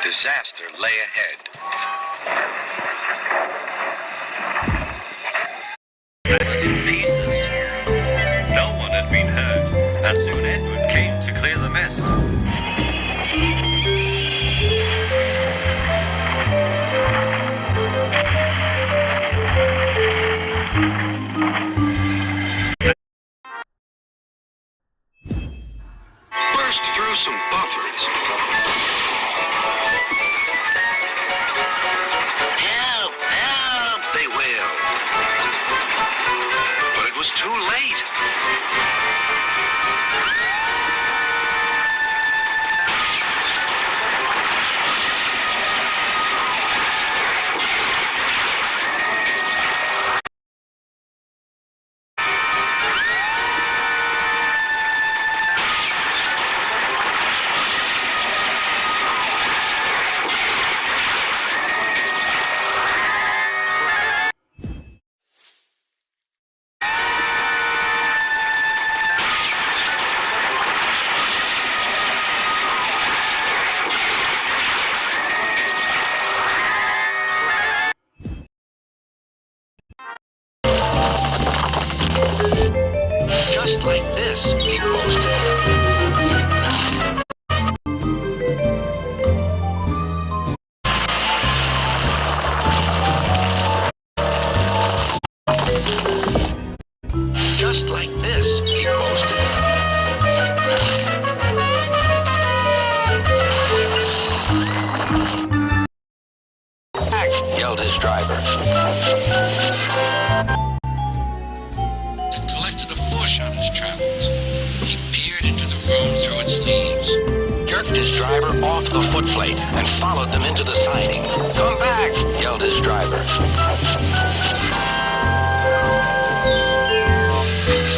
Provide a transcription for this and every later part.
Disaster lay ahead. It was in pieces. No one had been hurt, and soon Edward came to clear the mess. Burst through some buffers. Help! Help! They wailed. But it was too late. Just like this, he boasted. Just like this, he boasted. Back, yelled his driver. Collected a bush on his travels. He peered into the road through its leaves, jerked his driver off the footplate, and followed them into the siding. Come back, yelled his driver.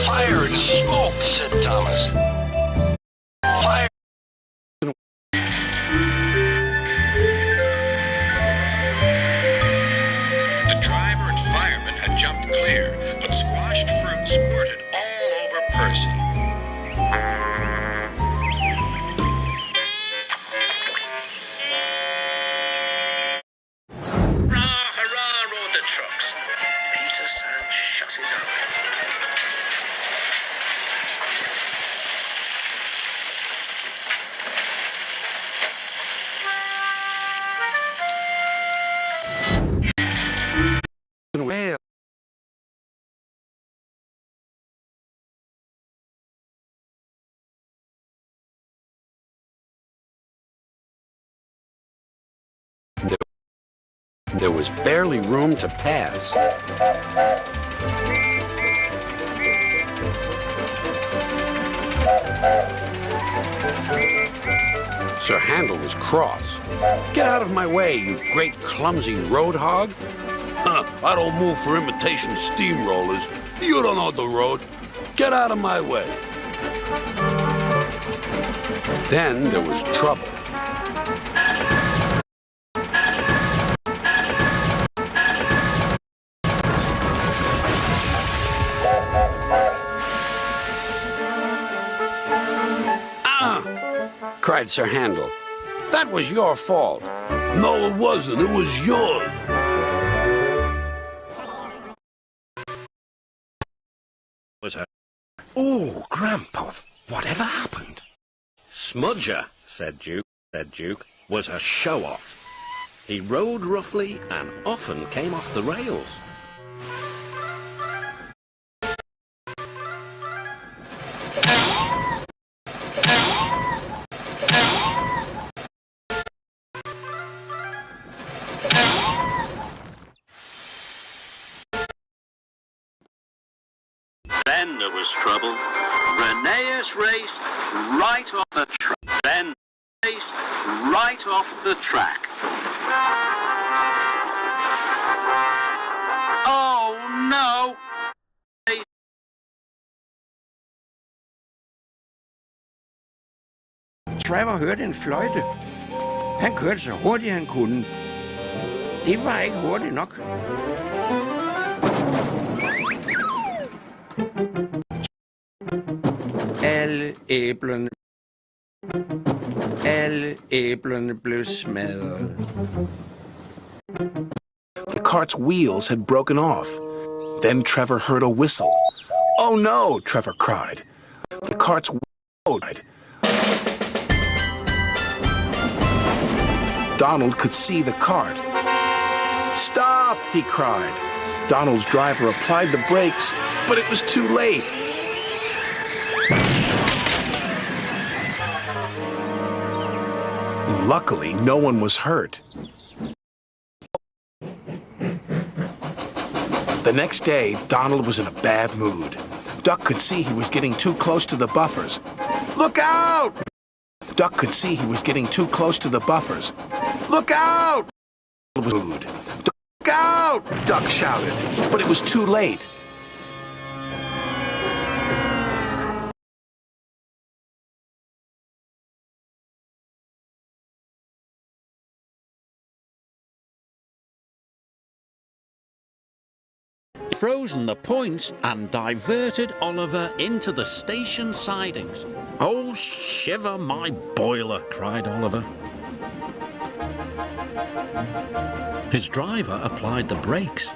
Fire and smoke, said Thomas. Fire. The driver and fireman had jumped clear, but squashed fruit squirted all over Percy. Hurrah, hurrah, roared the trucks. Peter Sam shut his eyes. Well. There was barely room to pass. Sir Handel was cross. Get out of my way, you great clumsy road hog. I don't move for imitation steamrollers. You don't know the road. Get out of my way. Then there was trouble. Cried Sir Handel. That was your fault. No, it wasn't. It was yours. Was her. Oh, Grandpa, whatever happened? Smudger, said Duke, was a show-off. He rode roughly and often came off the rails. Then there was trouble. Rheneas raced right off the track. Then raced right off the track. Oh no! Trevor hørte en fløjte. Han kørte så hurtigt han kunne. Det var ikke hurtigt nok. Alle æblerne Alle æblerne blev smadret. The cart's wheels had broken off. Then Trevor heard a whistle. "Oh no!" Trevor cried. The cart's wheels. Donald could see the cart. "Stop!" he cried. Donald's driver applied the brakes, but it was too late. Luckily, no one was hurt. The next day, Donald was in a bad mood. Duck could see he was getting too close to the buffers. "Look out!" Duck could see he was getting too close to the buffers. "Look out!" Mood. "Look out!" Duck shouted, but it was too late. Frozen the points and diverted Oliver into the station sidings. "Oh, shiver my boiler," cried Oliver. His driver applied the brakes.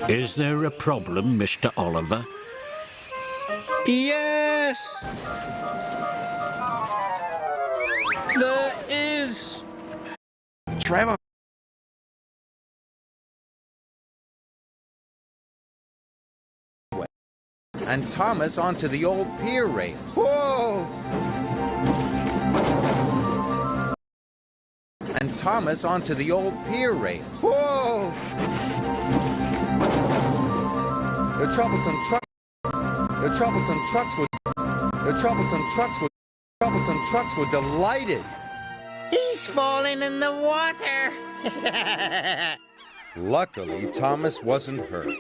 "Is there a problem, Mr. Oliver?" "Yes, there is." Trevor and Thomas onto the old pier rail. Whoa! And Thomas onto the old pier rail. Whoa! The troublesome trucks were delighted. He's falling in the water. Luckily, Thomas wasn't hurt.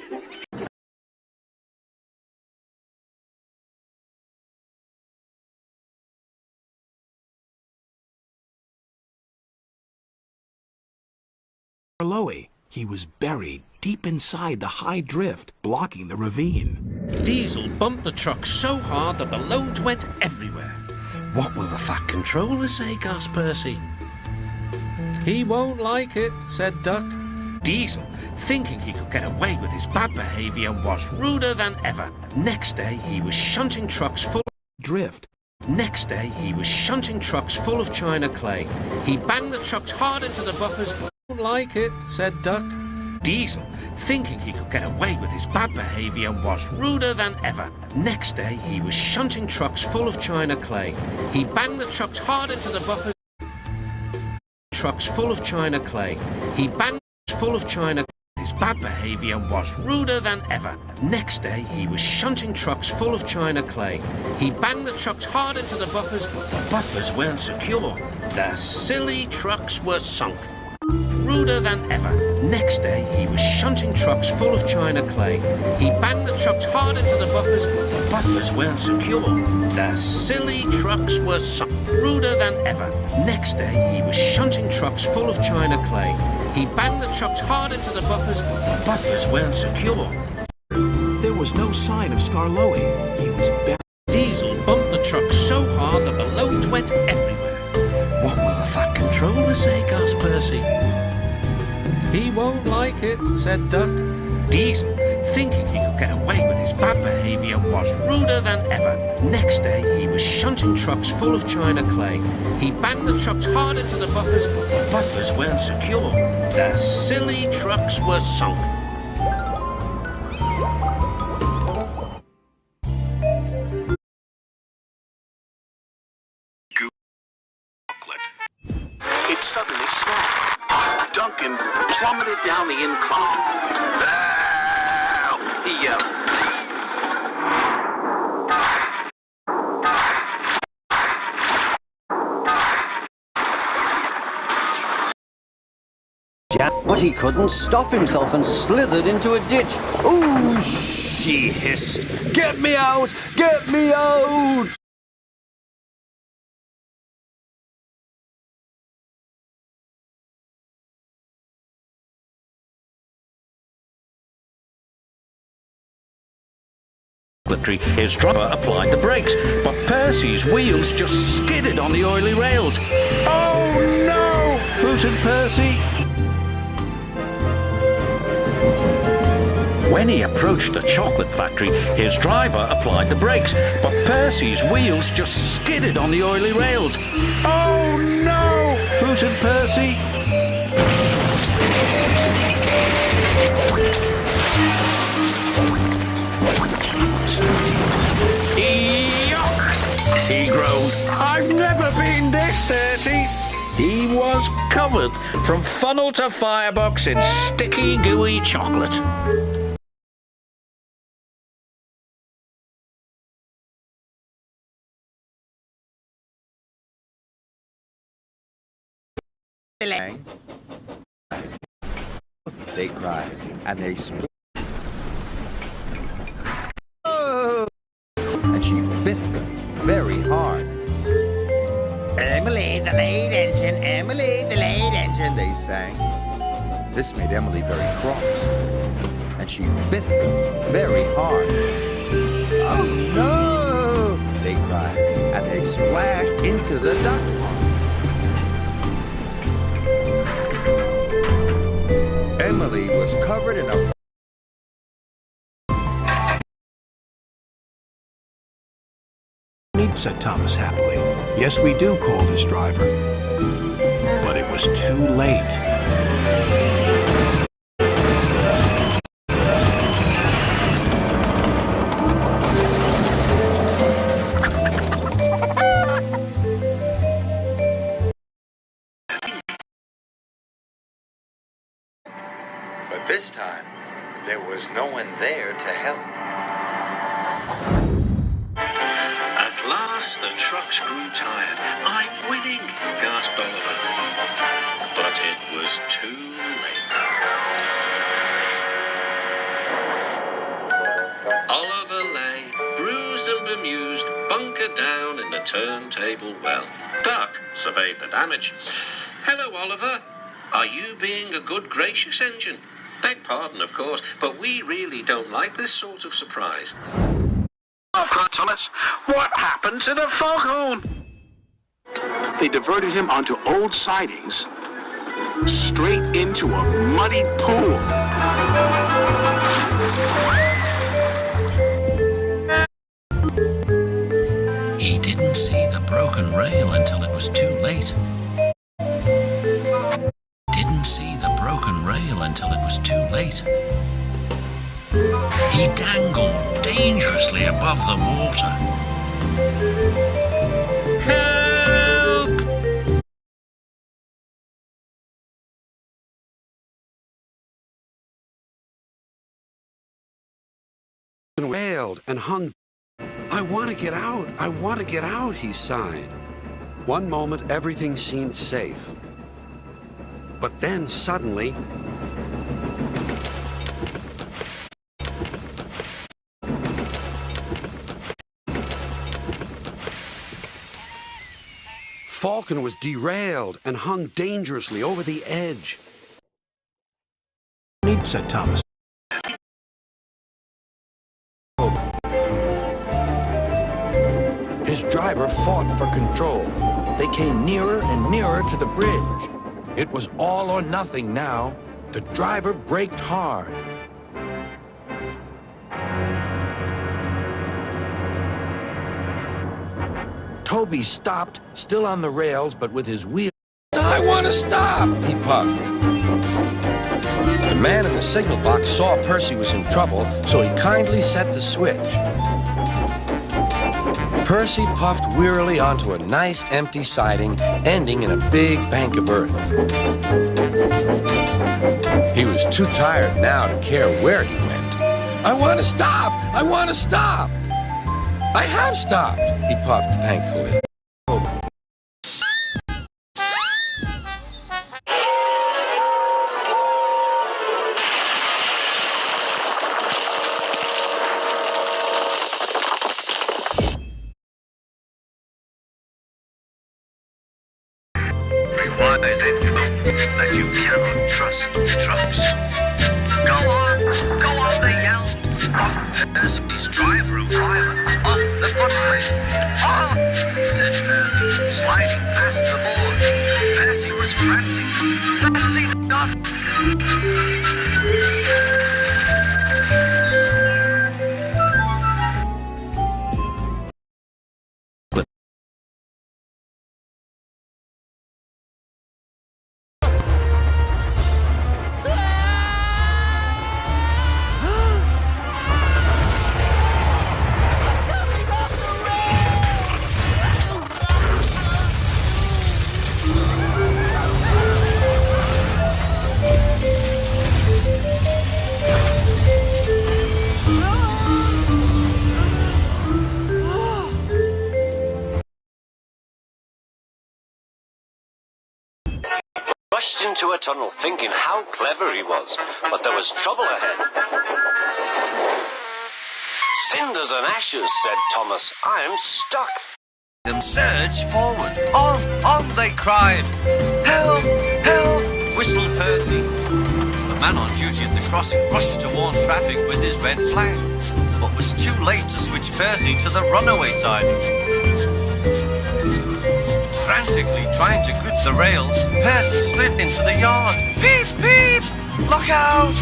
Loey. He was buried deep inside the high drift, blocking the ravine. Diesel bumped the truck so hard that the loads went everywhere. "What will the Fat Controller say?" gasped Percy. "He won't like it," said Duck. Diesel, thinking he could get away with his bad behaviour, was ruder than ever. Next day, he was shunting trucks full of China clay. He banged the trucks hard into the buffers. "Won't like it," said Duck. Diesel, thinking he could get away with his bad behaviour, was ruder than ever. Next day, he was shunting trucks full of China clay. He banged the trucks hard into the buffers. Trucks full of China clay. He banged full of China. His bad behaviour was ruder than ever. Next day, he was shunting trucks full of China clay. He banged the trucks hard into the buffers, but the buffers weren't secure. The silly trucks were sunk. Ruder than ever. Next day, he was shunting trucks full of China clay. He banged the trucks hard into the buffers, but the buffers weren't secure. The silly trucks were sunk. Ruder than ever. Next day, he was shunting trucks full of China clay. He banged the trucks hard into the buffers, but the buffers weren't secure. There was no sign of Skarloey. He was buried. Diesel bumped the truck so hard that the loads went everywhere. "What will the Fat Controller say?" gasped Percy. "He won't like it," said Duck. Diesel, thinking he could get away with his bad behaviour, was ruder than ever. Next day, he was shunting trucks full of China clay. He banged the trucks hard into the buffers, but the buffers weren't secure. The silly trucks were sunk. It suddenly snapped. Duncan plummeted down the incline. "Help!" he yelled. But he couldn't stop himself and slithered into a ditch. "Ooh!" she hissed. "Get me out! Get me out!" factory, his driver applied the brakes, but Percy's wheels just skidded on the oily rails. Oh no! hooted Percy. When he approached the chocolate factory, his driver applied the brakes, but Percy's wheels just skidded on the oily rails. Oh no! hooted Percy. Yuck! He groaned. I've never been this dirty. He was covered from funnel to firebox in sticky, gooey chocolate. They cried, and they split. Oh! And she biffed them very hard. Emily, the late engine, Emily, the late engine, they sang. This made Emily very cross, and she biffed them very hard. Oh no! They cried, and they splashed into the duck pond. Emily was covered in a... said Thomas happily. Yes, we do, called his driver. But it was too late. But this time, there was no one there to help. At last, the trucks grew tired. I'm winning, gasped Oliver. But it was too late. Oliver lay, bruised and bemused, bunkered down in the turntable well. Duck surveyed the damage. Hello, Oliver. Are you being a good, gracious engine? Beg pardon, of course, but we really don't like this sort of surprise. Thomas, what happened to the foghorn? They diverted him onto old sidings, straight into a muddy pool. He didn't see the broken rail until it was too late. Didn't see the broken rail until it was too late. He dangled dangerously above the water. Help! Wailed and hung. I want to get out. I want to get out, he sighed. One moment, everything seemed safe. But then suddenly, Falcon was derailed and hung dangerously over the edge. Said Thomas. His driver fought for control. They came nearer and nearer to the bridge. It was all or nothing now. The driver braked hard. Toby stopped, still on the rails, but with his wheel. I want to stop, he puffed. The man in the signal box saw Percy was in trouble, so he kindly set the switch. Percy puffed wearily onto a nice empty siding, ending in a big bank of earth. He was too tired now to care where he went. I want to stop! I want to stop! I have stopped, he puffed thankfully. That you cannot trust trucks. Go on, they yelled. Percy's driver, who rushed into a tunnel thinking how clever he was, but there was trouble ahead. Cinders and ashes, said Thomas. I'm stuck. Them surged forward. On, they cried. Help, help, whistled Percy. The man on duty at the crossing rushed to warn traffic with his red flag, but was too late to switch Percy to the runaway side. Frantically trying to grip the rails, Percy slid into the yard. Beep, beep! Look out!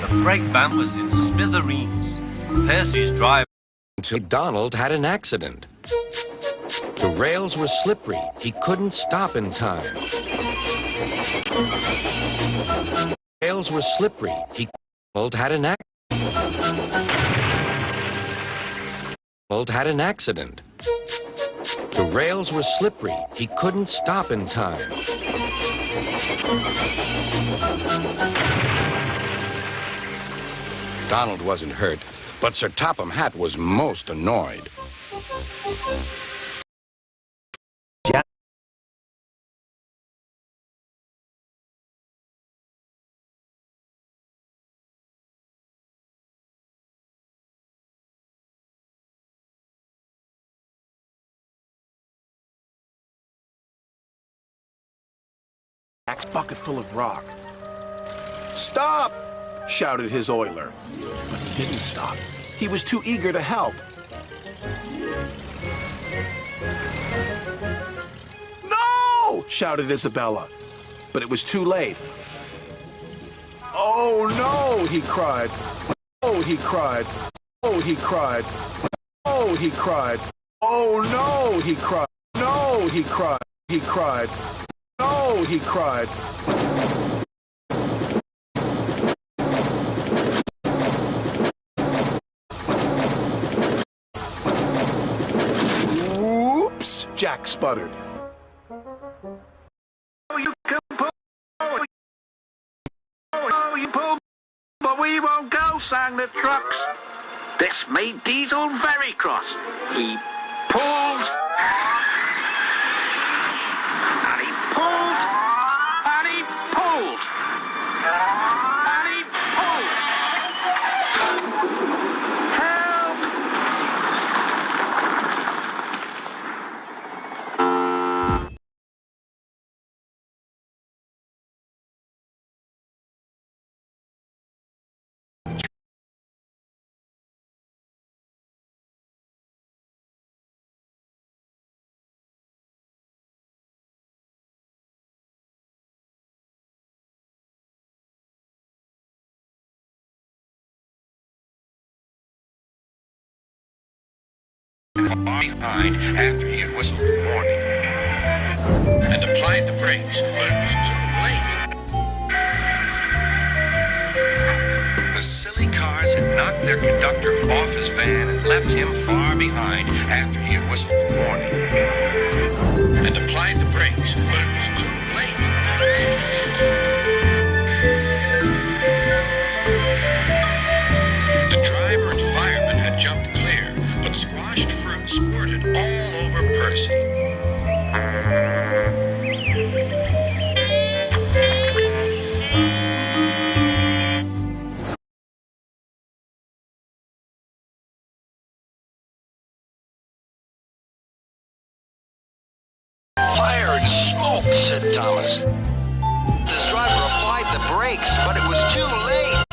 The brake van was in smithereens. Percy's driver... Until Donald had an accident. The rails were slippery. He couldn't stop in time. The rails were slippery. Donald had an accident. The rails were slippery. He couldn't stop in time. Donald wasn't hurt, but Sir Topham Hatt was most annoyed. Jack's bucket full of rock. Stop! Shouted his oiler. But he didn't stop. He was too eager to help. No! Shouted Isabella. But it was too late. Oh no! He cried. Oh, he cried. Oh, he cried. Oh, he cried. Oh no! He cried. No! He cried. He cried. No! He cried. Whoops! Jack sputtered. Oh, you can pull. Oh, you pull, but we won't go, sang the trucks. This made Diesel very cross. He pulled, and he pulled, and he pulled, and he pulled. Help! Behind after he had whistled warning and applied the brakes, but it was too late. The silly cars had knocked their conductor off his van and left him far behind after he had whistled warning and applied the brakes, but it was too late. The driver and fireman had jumped clear, but squashed fruit squirted all over Percy. Fire and smoke, said Thomas. This driver applied the brakes, but it was too late.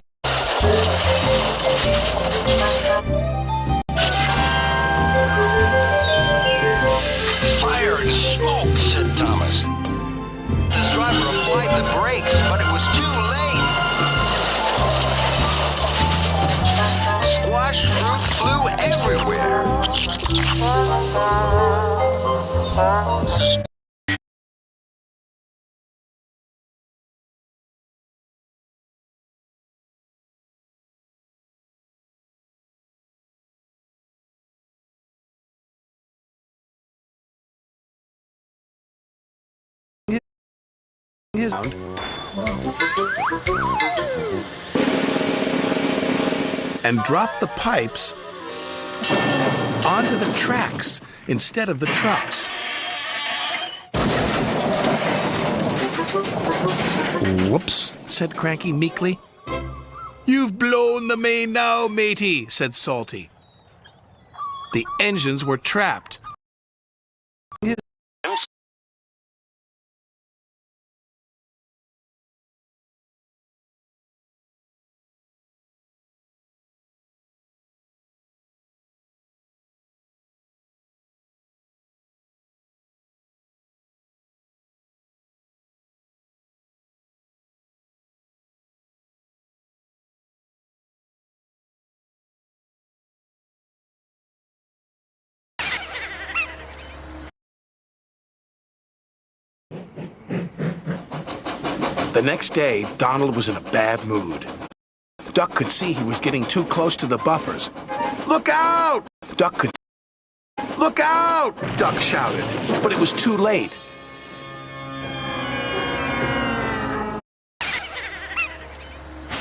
Fire and smoke, said Thomas. This driver applied the brakes, but it was too late. Squashed fruit flew everywhere. his and dropped the pipes onto the tracks instead of the trucks. Whoops, said Cranky meekly. You've blown the main now, matey, said Salty. The engines were trapped. The next day, Donald was in a bad mood. Duck could see he was getting too close to the buffers. Look out! Duck could... Look out! Duck shouted, but it was too late.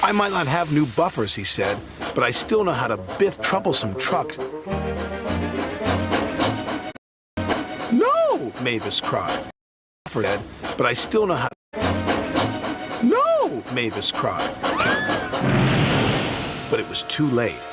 I might not have new buffers, he said, but I still know how to biff troublesome trucks. No! Mavis cried. But I still know how to... No! Mavis cried. But it was too late.